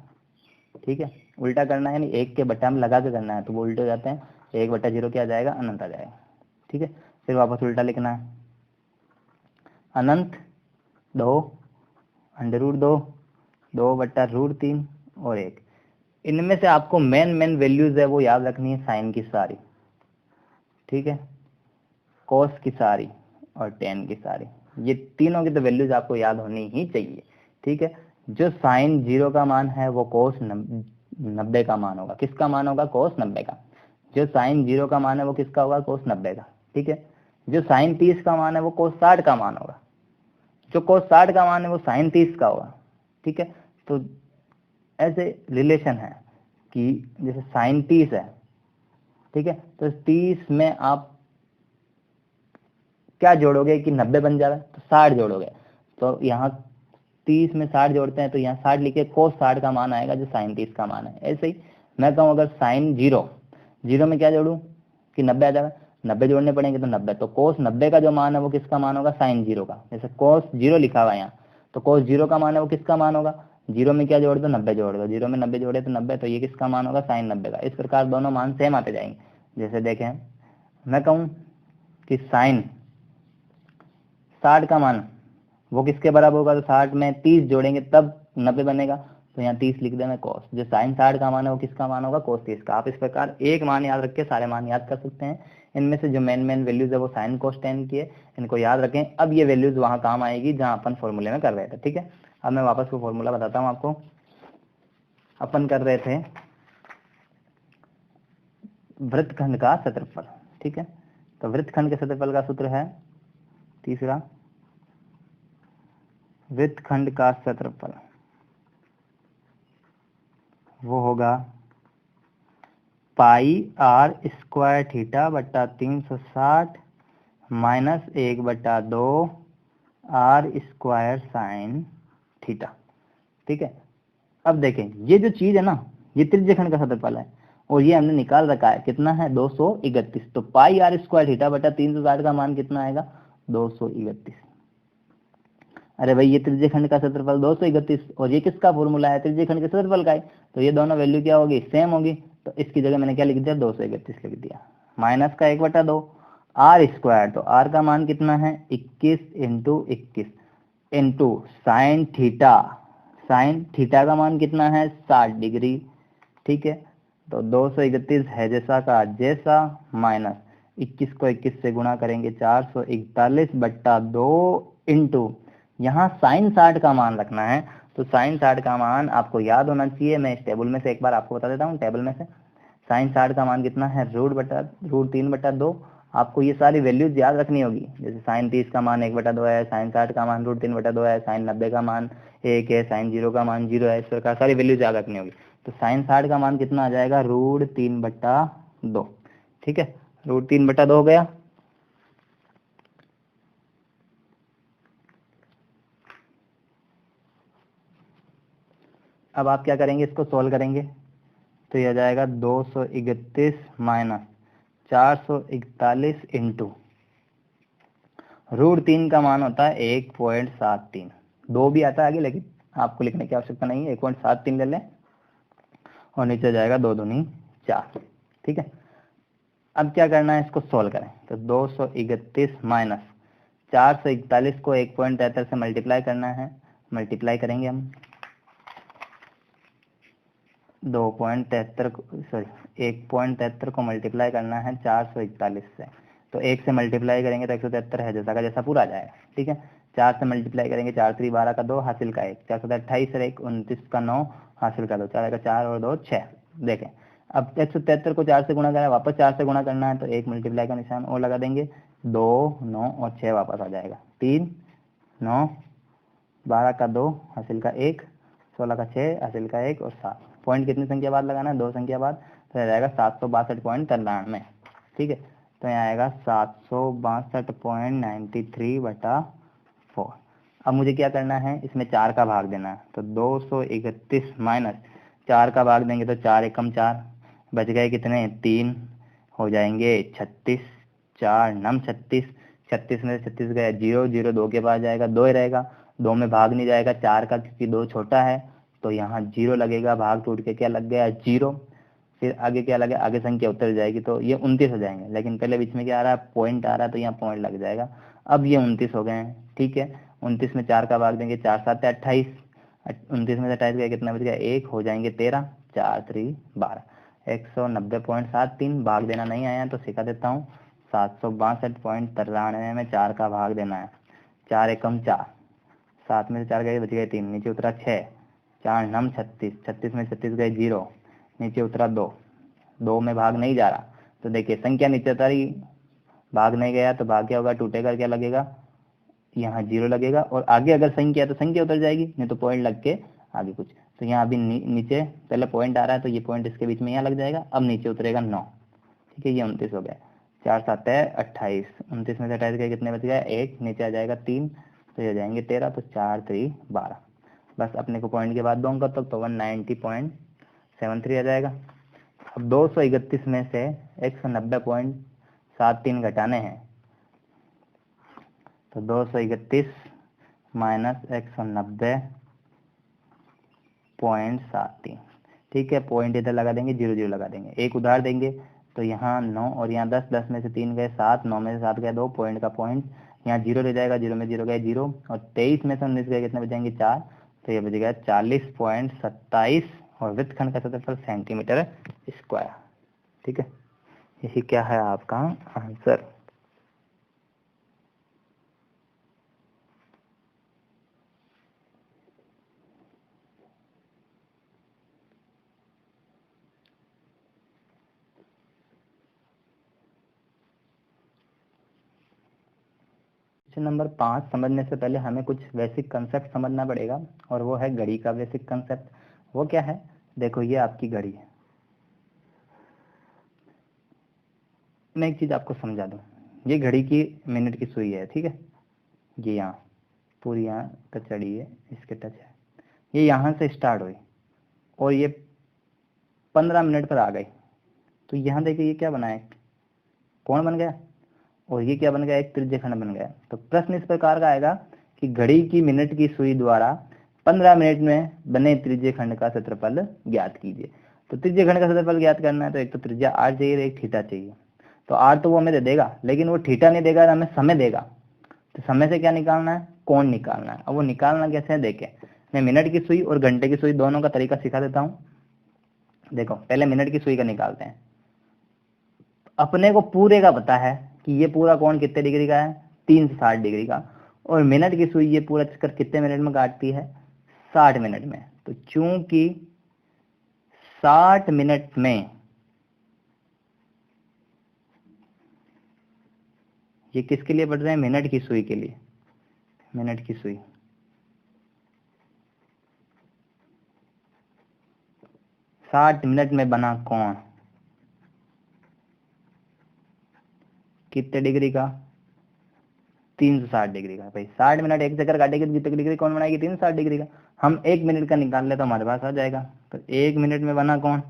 ठीक है, उल्टा करना है यानी 1 के बट्टा में लगा के करना है, तो वो उल्टे हो जाते हैं, 1/0 क्या आ जाएगा, अनंत आ जाएगा। ठीक है, फिर वापस उल्टा लिखना है, अनंत 2 अंडर रूट 2, 2/√3 और 1। इनमें से आपको मेन वैल्यूज है वो याद रखनी है, साइन की सारी, ठीक है, कॉस की सारी और टेन की सारी, ये तीनों की तो वैल्यूज आपको याद होनी ही चाहिए। ठीक है, जो साइन 0 का मान है वो कॉस 90 का मान होगा, किसका मान होगा, कॉस 90 का। जो साइन 0 का मान है वो किसका होगा, कॉस 90 का। ठीक है, जो साइन 30 का मान है वो कॉस 60 का मान होगा, जो cos 60 का मान है वो साइन 30 का होगा। ठीक है, तो ऐसे रिलेशन है कि जैसे साइन 30 है, ठीक है, तो 30 में आप क्या जोड़ोगे कि 90 बन जाएगा, तो 60 जोड़ोगे, तो यहाँ 30 में 60 जोड़ते हैं, तो यहाँ 60 लिखे, cos 60 का मान आएगा जो साइन 30 का मान है। ऐसे ही मैं कहूँ अगर साइन 0 में क्या जोड़ूँ कि 90 आ जाएगा, 90 जोड़ने पड़ेंगे, तो 90, तो cos 90 का जो मान है वो किसका मान होगा, साइन 0 का। जैसे cos 0 लिखा हुआ है यहाँ, तो cos 0 का मान है वो किसका मान होगा, 0 में क्या जोड़ दो, 90 जोड़ दो, 0 में 90 जोड़े तो 90, तो ये किसका मान होगा, साइन 90 का। इस प्रकार दोनों मान सेम आते जाएंगे। जैसे देखें मैं कहूँ कि साइन 60 का मान वो किसके बराबर होगा, तो 60 में 30 जोड़ेंगे तब 90 बनेगा, तो यहाँ 30 लिख देना cos। जो साइन 60 का मान है वो किसका मान होगा, cos 30 का। आप इस प्रकार एक मान याद रख के सारे मान याद कर सकते हैं। इनमें से जो मेन वैल्यूज है वो साइन cos tan की है, इनको याद रखें। अब ये वैल्यूज वहाँ काम आएगी जहाँ अपन फॉर्मूले में कर रहे थे। ठीक है, अब मैं वापस वो फॉर्मूला बताता हूँ आपको। अपन कर रहे थे वृत्तखंड का क्षेत्रफल। ठीक है, तो वृत्तखंड के क्षेत्रफल का सूत्र है तीसरा, वृत्तखंड का क्षेत्रफल वो होगा πr² थीटा बटा 360 माइनस 1/2 r² साइन थीटा। ठीक है, अब देखें ये जो चीज है ना, ये त्रिज्य खंड का क्षेत्रफल है और ये हमने निकाल रखा है कितना है 231। तो पाई आर स्क्वायर थीटा बटा 360 का मान कितना आएगा 231। अरे भाई ये त्रिज्य खंड का क्षेत्रफल 231 और ये किसका फॉर्मूला है त्रिज्य खंड के क्षेत्रफल का है, तो ये दोनों वैल्यू क्या होगी सेम होगी। तो इसकी जगह मैंने क्या लिख दिया 231 लिख दिया, माइनस का 1/2 आर स्क्वायर, तो आर का मान कितना है 21 इंटू 21 इंटू साइन थीटा का मान कितना है 60 डिग्री। ठीक है, तो 231 है जैसा का जैसा, माइनस 21 को 21 से गुणा करेंगे 441/2 इंटू यहाँ साइन 60 का मान रखना है। तो साइन 60 का मान आपको याद होना चाहिए, मैं इस टेबल में से एक बार आपको बता देता हूँ। टेबल में से साइन 60 का मान कितना है √3/2। आपको ये सारी वैल्यूज याद रखनी होगी, जैसे साइन 30 का मान 1/2 है, साइन 60 का मान √3/2 है, साइन 90 का मान 1 है, साइन 0 का मान 0 है। इस प्रकार सारी वैल्यूज याद रखनी होगी। तो साइन 60 का मान कितना आ जाएगा √3/2। ठीक है, √3/2 हो गया। अब आप क्या करेंगे, इसको सोल्व करेंगे तो यह आ जाएगा 231 माइनस 441 इंटू √3 का मान होता है 1.73। 2 भी आता है आगे, लेकिन आपको लिखने की आवश्यकता नहीं है, 1.73 ले लें और नीचे जाएगा 2 दूनी 4। ठीक है, अब क्या करना है, इसको सोल्व करें तो 231 माइनस 441 को 1.73 से मल्टीप्लाई करना है। मल्टीप्लाई करेंगे हम 1.73 को मल्टीप्लाई करना है 441 से, तो 1 से मल्टीप्लाई करेंगे तो 173 है जैसा का जैसा पूरा आ जाएगा। ठीक है, 4 से मल्टीप्लाई करेंगे 4 3 12 का 2 हासिल का 1, 428 और 1 29 का 9 हासिल का 2, 4 का 4 और 2 6। देखें अब 173 को 4 से गुणा करें, वापस 4 से गुणा करना है तो 1 मल्टीप्लाई का निशान और लगा देंगे, 2 9 और 6 वापस आ जाएगा, 3 9 12 का 2 हासिल का 1 16 का 6 हासिल का 1 और 7। पॉइंट कितनी संख्या बाद लगाना है 2 संख्या बाद, तो जाएगा 762.93। ठीक है, तो यहाँ आएगा 762.93/4। अब मुझे क्या करना है, इसमें 4 का भाग देना है। तो 231 माइनस 4 का भाग देंगे तो 4 एकम 4, बच गए कितने 3, हो जाएंगे 36, 4 9 36, 36 में से 36 गया 0, 0 2 के पास जाएगा 2 ही रहेगा, 2 में भाग नहीं जाएगा 4 का क्योंकि 2 छोटा है, तो यहाँ 0 लगेगा, भाग टूट के क्या लग गया 0। फिर आगे क्या लगे, आगे संख्या उतर जाएगी तो ये 29 हो जाएंगे, लेकिन पहले बीच में क्या आ रहा है पॉइंट आ रहा है तो यहाँ पॉइंट लग जाएगा। अब ये 29 हो गए हैं। ठीक है, 29 में 4 का भाग देंगे, 4 7 28, 29 में से 28 गया कितना बच गया 1, हो जाएंगे 13, 4 3 12, 190.73। भाग देना नहीं आया तो सिखा देता हूँ, 762.93 में 4 का भाग देना है। 4 एकम 4, 7 में से 4 गए बच गए 3, नीचे उतरा 6, 4 9 36, 36 में 36 गए 0, नीचे उतरा 2, 2 में भाग नहीं जा रहा, तो देखिए संख्या नीचे उतरी, भाग नहीं गया तो भाग क्या होगा टूटेगा, क्या लगेगा यहाँ 0 लगेगा, और आगे अगर संख्या है तो संख्या उतर जाएगी, नहीं तो पॉइंट लग के आगे कुछ। तो यहाँ अभी नीचे पहले पॉइंट आ रहा है तो ये पॉइंट इसके बीच में यहाँ लग जाएगा, अब नीचे उतरेगा 9। ठीक है, ये 29 हो गया, 4 7 है 28, 29 में से 28 गए कितने बच गया 1, नीचे आ जाएगा 3, तो ये हो जाएंगे 13, तो 4 3 12। बस अपने को पॉइंट के बाद दूंगा तो 190.73 आ जाएगा। अब 231 में से 190.73 घटाने हैं, तो 231 माइनस 190.73। ठीक है, पॉइंट इधर लगा देंगे, 0 0 लगा देंगे, एक उधार देंगे तो यहाँ 9 और यहाँ 10, 10 में से 3 गए 7, 9 में से 7 गए 2, पॉइंट का पॉइंट यहाँ 0 रह जाएगा, 0 में 0 गए 0, और 23 में से 19 गए कितने बचेंगे 4, तो ये बच गया 40.27 और वृत्तखंड का क्षेत्रफल सेंटीमीटर स्क्वायर। ठीक है, यही क्या है आपका आंसर। क्वेश्चन नंबर 5 समझने से पहले हमें कुछ बेसिक कंसेप्ट समझना पड़ेगा, और वो है घड़ी का बेसिक कंसेप्ट। वो क्या है, देखो ये आपकी घड़ी है, मैं एक चीज आपको समझा दूं, ये घड़ी की मिनट की सुई है। ठीक है, ये यहाँ पूरी यहाँ टच चढ़ी है, इसके टच है, ये यहाँ से स्टार्ट हुई और ये 15 मिनट पर आ गई। तो यहाँ देखिए ये क्या बना है, कोण बन गया, और ये क्या बन गया, एक त्रिज्यखंड बन गया। तो प्रश्न इस प्रकार का आएगा कि घड़ी की मिनट की सुई द्वारा 15 मिनट में बने त्रिज्यखंड का क्षेत्रफल ज्ञात कीजिए। तो त्रिज्यखंड का क्षेत्रफल ज्ञात करना है तो एक तो त्रिज्या आर चाहिए, एक थीटा चाहिए। तो आर तो वो हमें दे देगा, लेकिन वो थीटा नहीं देगा, हमें समय देगा। तो समय से क्या निकालना है, कोण निकालना है। अब वो निकालना कैसे है, देखें, मैं मिनट की सुई और घंटे की सुई दोनों का तरीका सिखा देता हूँ। देखो पहले मिनट की सुई का निकालते हैं। अपने को पूरे का पता है कि ये पूरा कोण कितने डिग्री का है, 360 डिग्री का, और मिनट की सुई ये पूरा चक्कर कितने मिनट में काटती है, 60 मिनट में। तो चूंकि 60 मिनट में ये किसके लिए पढ़ रहे हैं, मिनट की सुई के लिए, मिनट की सुई। साठ मिनट में बना कोण कितने डिग्री का, 360 डिग्री का। भाई 60 मिनट एक चक्कर काटेगी तो कितने डिग्री कोण बनाएगी, 360 डिग्री का। हम 1 मिनट का निकाल ले तो हमारे पास आ जाएगा। तो 1 मिनट में बना कोण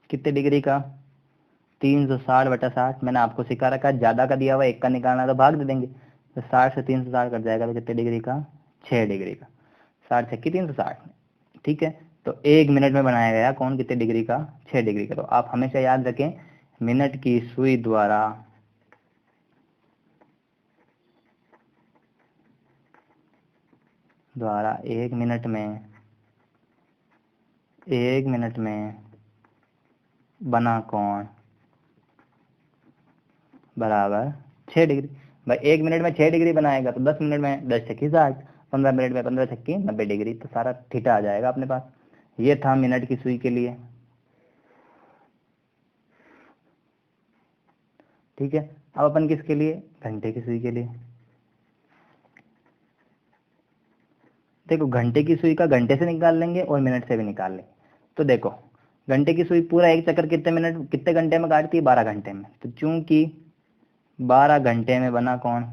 कितने डिग्री का, 360/60। मैंने आपको सिखा रखा है, ज्यादा का दिया हुआ 1 का निकालना तो भाग दे देंगे। तो 60 से 360 कट जाएगा तो कितने डिग्री का, 6 डिग्री का। 60 छक्की 360, ठीक है। तो 1 मिनट में बनाया गया कोण कितने डिग्री का, 6 डिग्री का। तो आप हमेशा याद रखें, मिनट की सुई द्वारा द्वारा 1 मिनट में बना कोण बराबर 6 डिग्री। भाई 1 मिनट में 6 डिग्री बनाएगा तो 10 मिनट में 10 छक्की 60, 15 मिनट में 15 छक्की 90 डिग्री। तो सारा थीटा आ जाएगा अपने पास। ये था मिनट की सुई के लिए, ठीक है। अब अपन किसके लिए, घंटे की सुई के लिए। देखो घंटे की सुई का घंटे से निकाल लेंगे और मिनट से भी निकाल लेंगे। तो देखो घंटे की सुई पूरा एक चक्कर कितने मिनट कितने घंटे में काटती है, 12 घंटे में। तो चूंकि 12 घंटे में बना कोण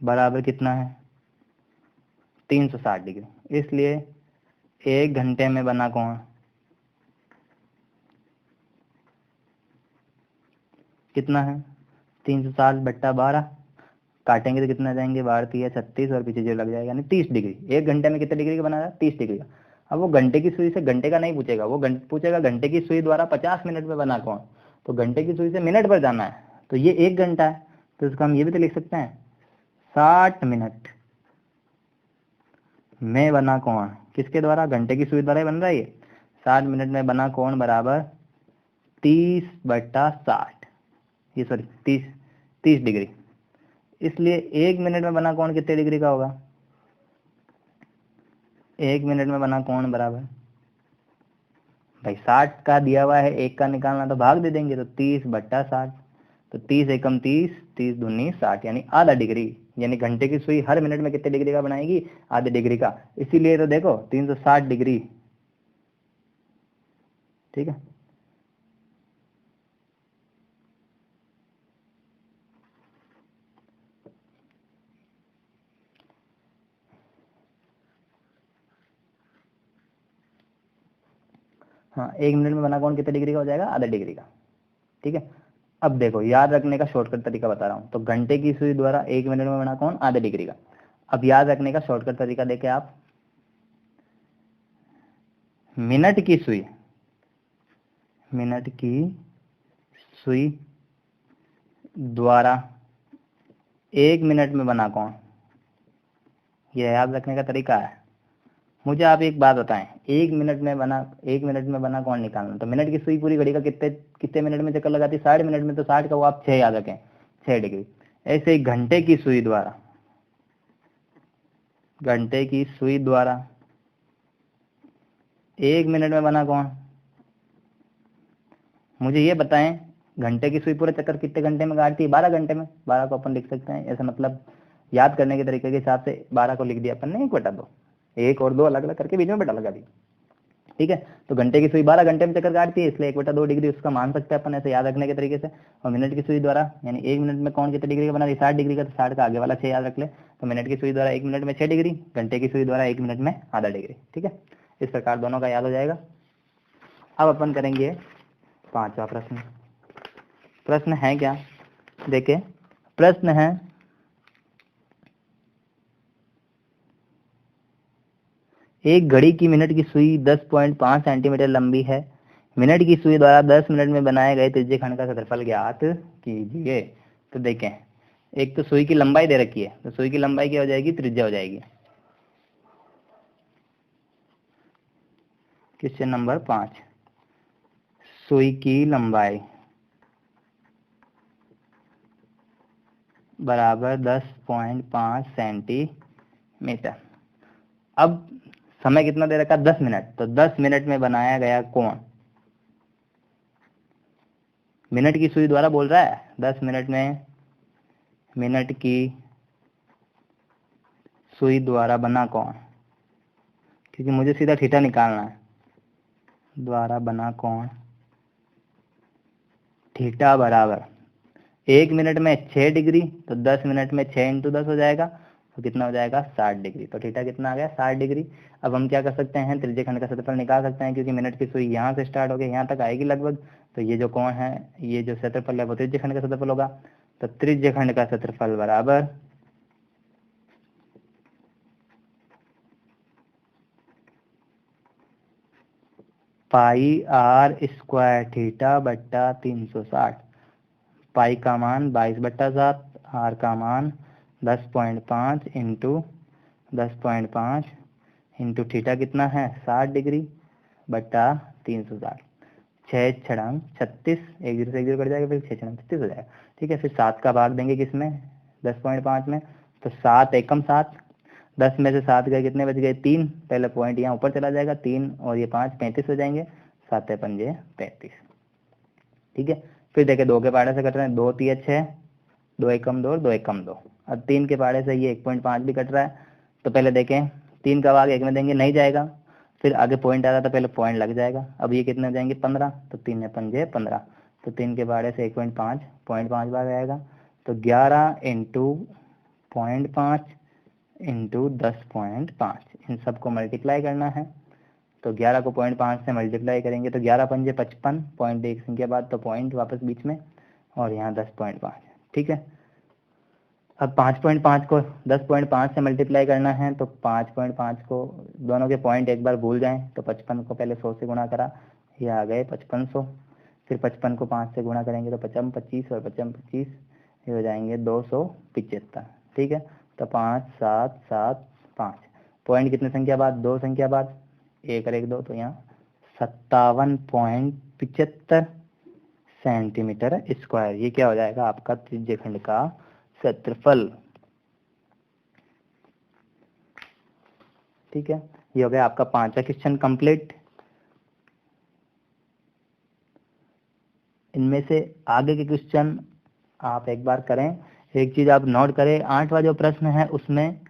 बराबर कितना है, 360 डिग्री। इसलिए 1 घंटे में बना कोण कितना है, 360/12। काटेंगे तो कितना जाएंगे, 12 × 36 और पीछे जो लग जाएगा, यानी 30 डिग्री। 1 घंटे में कितने डिग्री का बना रहा है, 30 डिग्री का। अब वो घंटे की सुई से घंटे का नहीं पूछेगा, वो पूछेगा घंटे की सुई द्वारा 50 मिनट में बना कोण। तो घंटे की सुई से मिनट पर जाना है, तो ये 1 घंटा है। तो इसको हम ये भी तो लिख सकते हैं, 60 मिनट में बना कोण किसके द्वारा, घंटे की सुई द्वारा ही बन रहा है ये। 60 मिनट में बना कोण बराबर 30/60, ये सॉरी 30 डिग्री। इसलिए 1 मिनट में बना कोण कितने डिग्री का होगा, 1 मिनट में बना कोण बराबर, भाई 60 का दिया हुआ है, 1 का निकालना तो भाग दे देंगे। तो 30/60। तो 30 एकम 30, 30 दूनी 60, यानी आधा डिग्री। यानी घंटे की सुई हर मिनट में कितने डिग्री का बनाएगी, आधे डिग्री का। इसीलिए तो देखो 360 डिग्री, ठीक है। हाँ 1 मिनट में बना कोण कितने डिग्री का हो जाएगा, आधा डिग्री का, ठीक है। अब देखो याद रखने का शॉर्टकट तरीका बता रहा हूँ। तो घंटे की सुई द्वारा 1 मिनट में बना कोण आधे डिग्री का। अब याद रखने का शॉर्टकट तरीका देखे आप, मिनट की सुई द्वारा 1 मिनट में बना कोण, ये याद रखने का तरीका है। मुझे आप एक बात बताएं, 1 मिनट में बना कोण निकालना। तो मिनट की सुई पूरी घड़ी का कितने मिनट में चक्कर लगाती है, 60 मिनट में। तो 60 का वो आप 6 याद रखें, 6 डिग्री। ऐसे ही घंटे की सुई द्वारा 1 मिनट में बना कोण, मुझे ये बताएं घंटे की सुई पूरे चक्कर कितने घंटे में काटती है, 12 घंटे में। 12 को अपन लिख सकते हैं ऐसा, मतलब याद करने के तरीके के हिसाब से 12 को लिख दिया अपन ने 1/2, 1 और 2 अलग अलग करके बीच में बटा लगा दी। ठीक है। तो घंटे की सुई 12 घंटे में चक्कर काटती है, इसलिए 1/2 डिग्री उसका मान सकते हैं अपन ऐसे याद रखने के तरीके से। और मिनट की सुई द्वारा यानी 1 मिनट में कौन कितने डिग्री का बना रही है, 60 डिग्री का, तो 60 का आगे वाला 6 याद रख ले। तो मिनट की सुई द्वारा 1 मिनट में 6 डिग्री, घंटे की सुई द्वारा 1 मिनट में आधा डिग्री। ठीक है, इस प्रकार दोनों का याद हो जाएगा। अब अपन करेंगे 5वां प्रश्न। प्रश्न है क्या, देखे प्रश्न है, एक घड़ी की मिनट की सुई 10.5 सेंटीमीटर लंबी है, मिनट की सुई द्वारा 10 मिनट में बनाए गए त्रिज्य खंड का क्षेत्रफल ज्ञात कीजिए। तो देखें, एक तो सुई की लंबाई दे रखी है, तो सुई की लंबाई क्या हो जाएगी, त्रिज्या हो जाएगी। क्वेश्चन नंबर 5, सुई की लंबाई बराबर 10.5 सेंटीमीटर। अब समय कितना दे रखा, 10 मिनट, तो 10 मिनट में बनाया गया कोण, मिनट की सुई द्वारा बोल रहा है, 10 मिनट में मिनट की सुई द्वारा बना कोण, क्योंकि मुझे सीधा थीटा निकालना है, द्वारा बना कोण थीटा बराबर 1 मिनट में 6 डिग्री, तो 10 मिनट में 6 × 10 हो जाएगा, तो कितना हो जाएगा 60 डिग्री। तो थीटा कितना आ गया, 60 डिग्री। अब हम क्या कर सकते हैं, त्रिज्य खंड का क्षेत्रफल निकाल सकते हैं, क्योंकि मिनट की सुई यहाँ से स्टार्ट होकर यहाँ तक आएगी लगभग, तो ये जो कोण है, ये जो क्षेत्रफल है वो त्रिज्य खंड का क्षेत्रफल होगा। तो त्रिज्य खंड का क्षेत्रफल बराबर πr² थीटा बट्टा 360। पाई का मान 22/7, आर का मान 10.5 इंटू 10.5 इंटू थीटा कितना है 60 डिग्री बट्टा 360। 6 छड़ंग 36, एक जीरो से एक जीरो कट जाएगा, फिर 6 छड़ंग 36 हो जाएगा। ठीक है, फिर 7 का भाग देंगे किसमें, 10.5 में, तो 7 एकम 7, 10 में से 7 गए, कितने बच गए 3, पहले पॉइंट यहाँ ऊपर चला जाएगा, 3 और ये 5 35 हो जाएंगे, 7 × 5 = 35। ठीक है, फिर देखे 2 के पहाड़े से कट रहे हैं, 2 × 3 = 6, 2 एकम 2 और 2 एकम 2। अब 3 के पहाड़े से ये 1.5 भी कट रहा है, तो पहले देखें 3 का भाग 1 में देंगे, नहीं जाएगा, फिर आगे पॉइंट आ रहा था, पहले पॉइंट लग जाएगा। अब ये कितने हो जाएंगे 15, तो 3 × 5 = 15, तो 3 के पहाड़े से 1.5 0.5 बार आएगा, तो 11 इंटू 0.5 इंटू 10.5, इन सबको मल्टीप्लाई करना है। तो 11 को 0.5 से मल्टीप्लाई करेंगे तो 11 × 5 = 55, पॉइंट एक संख्या बाद, तो पॉइंट वापस बीच में, और यहाँ 10.5। ठीक है, अब 5.5 को 10.5 से मल्टीप्लाई करना है, तो 5.5 को दोनों के पॉइंट एक बार भूल जाएं, तो 55 को पहले 100 से गुणा करा, ये आ गए 5500, फिर 55 को 5 से गुणा करेंगे तो 55 25 और 55 25, ये हो जाएंगे 275। ठीक है, तो 5 7 7 5, पॉइंट कितने संख्या बाद, 2 संख्या बाद, 1 और 1 2, तो यहाँ 57.75 सेंटीमीटर स्क्वायर, ये क्या हो जाएगा आपका त्रिज्य खंड का क्षेत्रफल। ठीक है, ये हो गया आपका 5वां क्वेश्चन कंप्लीट। इनमें से आगे के क्वेश्चन आप एक बार करें, एक चीज आप नोट करें, 8वां जो प्रश्न है उसमें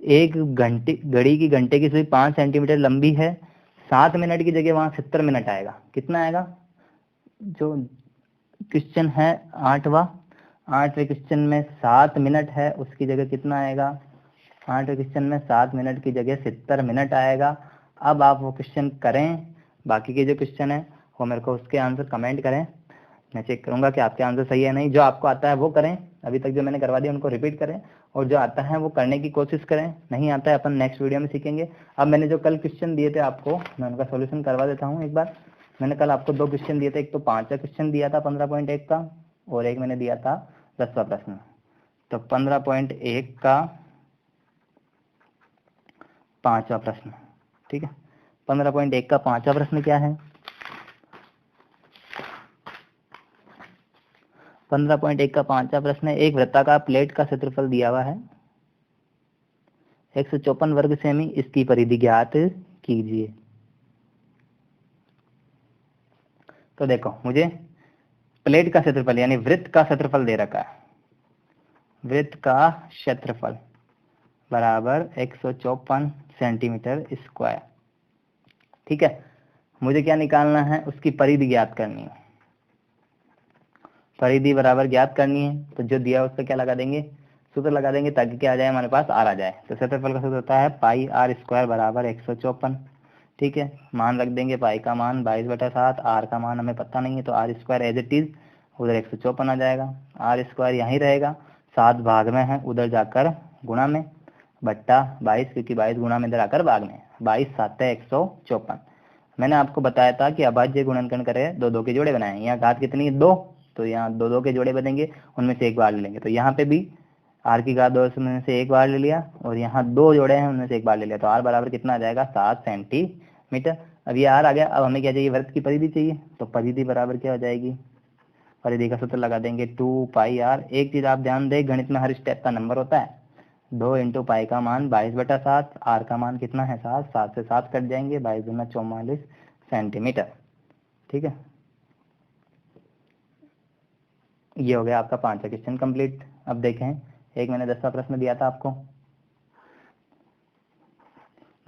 एक घंटे घड़ी की घंटे की सुई 5 सेंटीमीटर लंबी है, 7 मिनट की जगह वहां 70 मिनट आएगा, कितना आएगा। जो क्वेश्चन है 8वां क्वेश्चन में 7 मिनट है, उसकी जगह कितना आएगा, 8वें क्वेश्चन में 7 मिनट की जगह 70 मिनट आएगा। अब आप वो क्वेश्चन करें, बाकी के जो क्वेश्चन है वो मेरे को उसके आंसर कमेंट करें, मैं चेक करूंगा कि आपके आंसर सही है नहीं। जो आपको आता है वो करें, अभी तक जो मैंने करवा दिया उनको रिपीट करें, और जो आता है वो करने की कोशिश करें, नहीं आता है अपन नेक्स्ट वीडियो में सीखेंगे। अब मैंने जो कल क्वेश्चन दिए थे आपको, मैं उनका सोल्यूशन करवा देता हूँ एक बार। मैंने कल आपको 2 क्वेश्चन दिए थे, एक तो 5वां क्वेश्चन दिया था 15.1 का, और एक मैंने दिया था 10वां प्रश्न। तो 15.1 का 5वां प्रश्न, ठीक है, 15.1 का 5वां प्रश्न क्या है, 15.1 का 5वां प्रश्न है, एक वृत्ताकार प्लेट का क्षेत्रफल दिया हुआ है 154 वर्ग सेमी, इसकी परिधि ज्ञात कीजिए। तो देखो मुझे प्लेट का क्षेत्रफल यानी वृत्त का क्षेत्रफल दे रखा है, वृत्त का क्षेत्रफल बराबर 154 सेंटीमीटर स्क्वायर। ठीक है, मुझे क्या निकालना है, उसकी परिधि ज्ञात करनी है। परिधि बराबर ज्ञात करनी है, तो जो दिया है उस पर क्या लगा देंगे, सूत्र लगा देंगे, ताकि क्या आ जाए हमारे पास, आर आ जाए। तो क्षेत्रफल का सूत्र होता है पाई आर स्क्वायर बराबर 154। ठीक है, मान रख देंगे, पाई का मान 22/7, आर का मान हमें पता नहीं है, तो R square as it is, उधर 154 आ जाएगा। आर स्क्वायर यहीं रहेगा, 7 भाग में है, उधर जाकर गुणा में, बट्टा 22, क्योंकि 22 गुणा में इधर आकर भाग में, 22 7 154। मैंने आपको बताया था कि अभाज्य गुणनखंड करें, दो दो के जोड़े बनाए, यहाँ घात कितनी है 2, तो यहाँ दो दो के जोड़े बनेंगे, उनमें से एक बार ले लेंगे। तो यहाँ पे भी आर की घात 2 में से एक बार ले लिया, और यहाँ 2 जोड़े हैं उनमें से एक बार ले लिया, तो आर बराबर कितना आ जाएगा, 7 सेंटीमीटर। अब ये आर आ गया, अब हमें क्या चाहिए, वृत्त की परिधि चाहिए, तो परिधि बराबर क्या हो जाएगी, परिधि का सूत्र लगा देंगे 2 पाई आर। एक चीज आप ध्यान दें, गणित में हर स्टेप का नंबर होता है, 2 इंटू पाई का मान 22/7, आर का मान कितना है 7, 7 से 7 कट जाएंगे, 22 दूना 44 सेंटीमीटर। ठीक है, ये हो गया आपका 5वां क्वेश्चन कंप्लीट। अब देखें, एक मैंने 10वां प्रश्न दिया था आपको।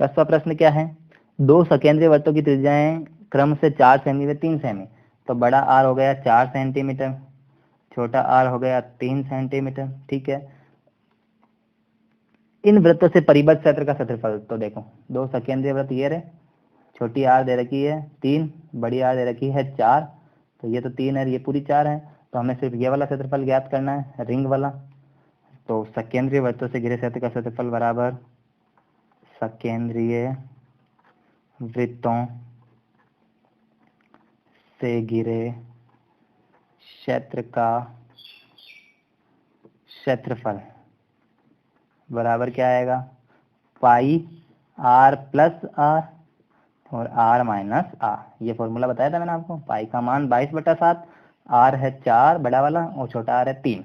10वां प्रश्न क्या है, दो सकेंद्रीय वृत्तों की त्रिज्याएं क्रम से 4 सेमी व 3 सेमी, तो बड़ा आर हो गया 4 सेंटीमीटर, छोटा आर हो गया 3 सेंटीमीटर। ठीक है, इन वृत्तों से परिबद्ध क्षेत्र का क्षेत्रफल, तो देखो दो सकेंद्रीय वृत्त ये रहे, छोटी आर दे रखी है 3, बड़ी आर दे रखी है 4, तो ये तो 3 है, ये पूरी 4 है, तो हमें सिर्फ ये वाला क्षेत्रफल ज्ञात करना है, रिंग वाला। तो सकेंद्रीय वृत्तों से घिरे क्षेत्र का क्षेत्रफल बराबर सकेंद्रीय वृत्तों से घिरे क्षेत्र का क्षेत्रफल बराबर क्या आएगा, पाई आर प्लस आर और आर माइनस आर। ये फॉर्मूला बताया था मैंने आपको। पाई का मान 22/7, आर है 4 बड़ा वाला और छोटा आर है 3,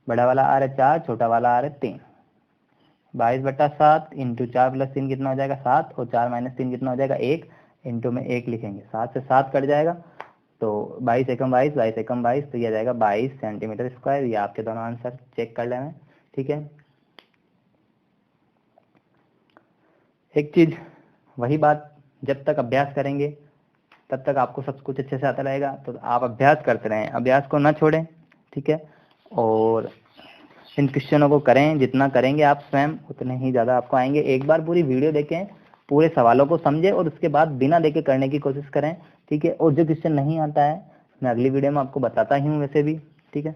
बड़ा वाला आर है 4, छोटा वाला आर है 3। 22/7 इंटू 4 प्लस 3 कितना हो जाएगा 7, और 4 माइनस 3 कितना हो जाएगा 1, इंटू में 1 लिखेंगे, 7 से 7 कट जाएगा, तो 22 एकम 22, 22 एकम 22, तो यह जाएगा 22 सेंटीमीटर स्क्वायर। ये आपके दोनों आंसर चेक कर लेना। ठीक है, एक चीज, वही बात, जब तक अभ्यास करेंगे तब तक आपको सब कुछ अच्छे से आता रहेगा, तो आप अभ्यास करते रहें, अभ्यास को ना छोड़ें। ठीक है, और इन क्वेश्चनों को करें, जितना करेंगे आप स्वयं उतने ही ज़्यादा आपको आएंगे। एक बार पूरी वीडियो देखें, पूरे सवालों को समझें, और उसके बाद बिना देखे करने की कोशिश करें। ठीक है, और जो क्वेश्चन नहीं आता है मैं अगली वीडियो में आपको बताता ही हूँ वैसे भी। ठीक है।